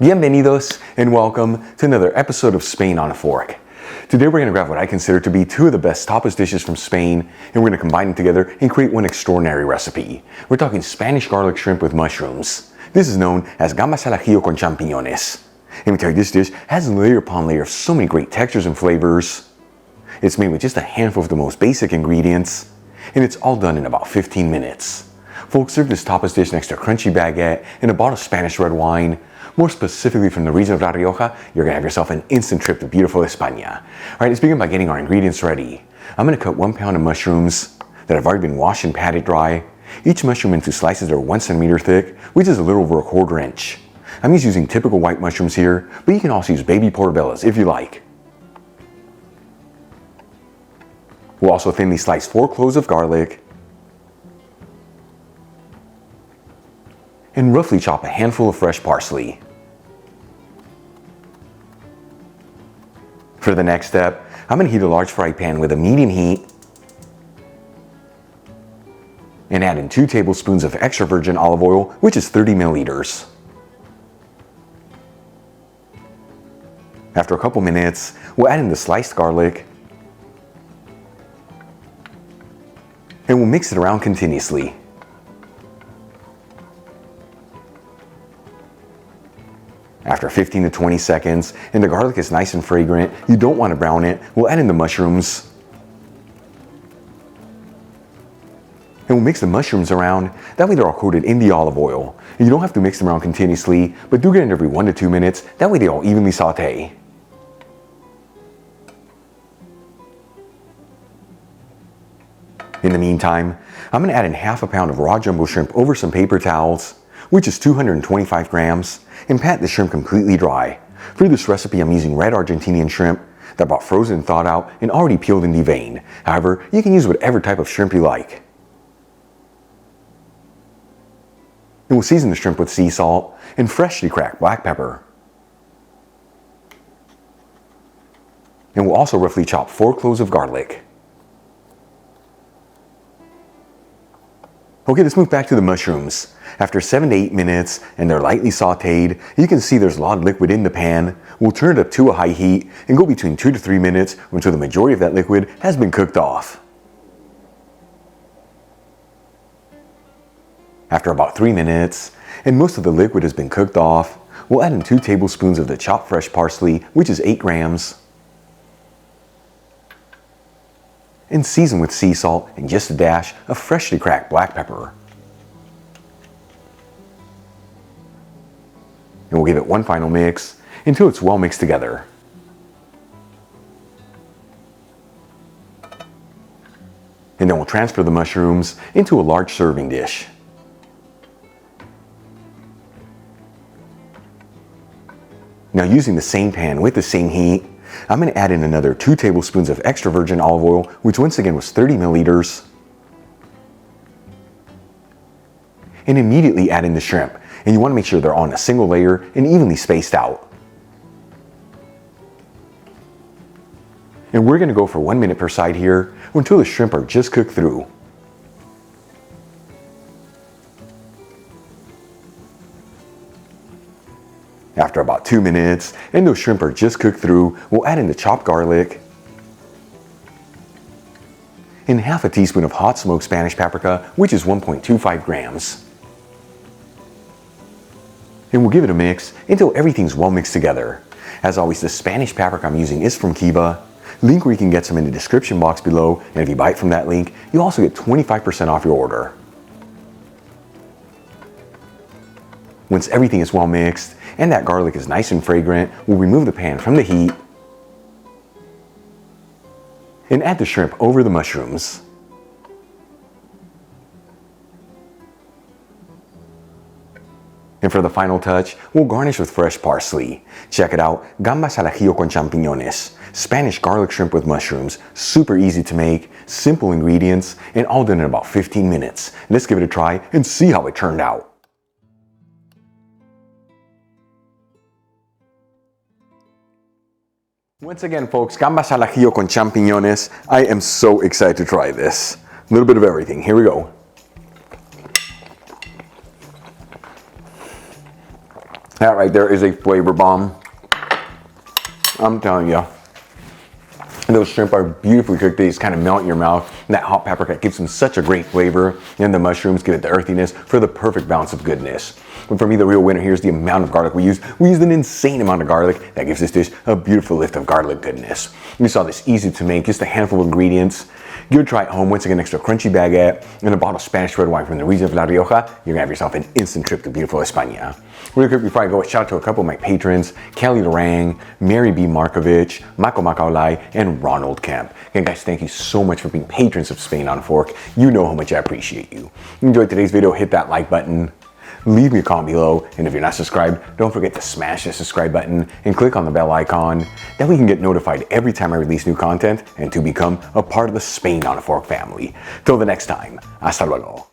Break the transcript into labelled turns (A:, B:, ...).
A: Bienvenidos and welcome to another episode of Spain on a Fork. Today we're going to grab what I consider to be two of the best tapas dishes from Spain, and we're going to combine them together and create one extraordinary recipe. We're talking Spanish garlic shrimp with mushrooms. This is known as Gambas al Ajillo con Champiñones. Let me tell you, this dish has layer upon layer of so many great textures and flavors. It's made with just a handful of the most basic ingredients, and it's all done in about 15 minutes. Folks, serve this tapas dish next to a crunchy baguette and a bottle of Spanish red wine. More specifically from the region of La Rioja, you're going to have yourself an instant trip to beautiful España. Alright, let's begin by getting our ingredients ready. I'm going to cut 1 pound of mushrooms that have already been washed and patted dry. Each mushroom into slices that are 1 centimeter thick, which is a little over a quarter inch. I'm just using typical white mushrooms here, but you can also use baby portobellos if you like. We'll also thinly slice 4 cloves of garlic and roughly chop a handful of fresh parsley. For the next step, I'm going to heat a large fry pan with a medium heat and add in 2 tablespoons of extra virgin olive oil, which is 30 milliliters. After a couple minutes, we'll add in the sliced garlic and we'll mix it around continuously. After 15 to 20 seconds, and the garlic is nice and fragrant, you don't want to brown it, we'll add in the mushrooms. And we'll mix the mushrooms around, that way they're all coated in the olive oil. And you don't have to mix them around continuously, but do get in every 1 to 2 minutes, that way they all evenly saute. In the meantime, I'm going to add in half a pound of raw jumbo shrimp over some paper towels, which is 225 grams, and pat the shrimp completely dry. For this recipe, I'm using red Argentinian shrimp that I bought frozen, thawed out, and already peeled and deveined. However, you can use whatever type of shrimp you like. And we'll season the shrimp with sea salt and freshly cracked black pepper. And we'll also roughly chop 4 cloves of garlic. Okay, let's move back to the mushrooms. After 7 to 8 minutes and they're lightly sauteed, you can see there's a lot of liquid in the pan. We'll turn it up to a high heat and go between 2 to 3 minutes until the majority of that liquid has been cooked off. After about 3 minutes and most of the liquid has been cooked off, we'll add in 2 tablespoons of the chopped fresh parsley, which is 8 grams. And season with sea salt and just a dash of freshly cracked black pepper. And we'll give it one final mix until it's well mixed together. And then we'll transfer the mushrooms into a large serving dish. Now, using the same pan with the same heat, I'm going to add in another 2 tablespoons of extra virgin olive oil, which once again was 30 milliliters. And immediately add in the shrimp. And you want to make sure they're on a single layer and evenly spaced out. And we're going to go for 1 minute per side here until the shrimp are just cooked through. After about 2 minutes, and those shrimp are just cooked through, we'll add in the chopped garlic and half a teaspoon of hot smoked Spanish paprika, which is 1.25 grams. And we'll give it a mix until everything's well mixed together. As always, the Spanish paprika I'm using is from Cuba. Link where you can get some in the description box below, and if you buy it from that link, you also get 25% off your order. Once everything is well mixed and that garlic is nice and fragrant, we'll remove the pan from the heat and add the shrimp over the mushrooms. And for the final touch, we'll garnish with fresh parsley. Check it out, Gambas al Ajillo con Champiñones. Spanish garlic shrimp with mushrooms. Super easy to make, simple ingredients, and all done in about 15 minutes. Let's give it a try and see how it turned out. Once again, folks, Gambas al Ajillo con Champiñones. I am so excited to try this. A little bit of everything. Here we go. That right there is a flavor bomb. I'm telling you. And those shrimp are beautifully cooked. They just kind of melt in your mouth. And that hot paprika gives them such a great flavor. And the mushrooms give it the earthiness for the perfect balance of goodness. But for me, the real winner here is the amount of garlic we use. We used an insane amount of garlic. That gives this dish a beautiful lift of garlic goodness. You saw this easy to make, just a handful of ingredients. Give it a try at home. Once again, extra crunchy baguette and a bottle of Spanish red wine from the region of La Rioja. You're gonna have yourself an instant trip to beautiful España. Really quick before I go, a shout out to a couple of my patrons, Kelly Durang, Mary B. Markovich, Mako Makaulai, and Ronald Kemp. Again, guys, thank you so much for being patrons of Spain on a Fork. You know how much I appreciate you. If you enjoyed today's video, hit that like button. Leave me a comment below, and if you're not subscribed, don't forget to smash the subscribe button and click on the bell icon. That way you can get notified every time I release new content and to become a part of the Spain on a Fork family. Till the next time, hasta luego.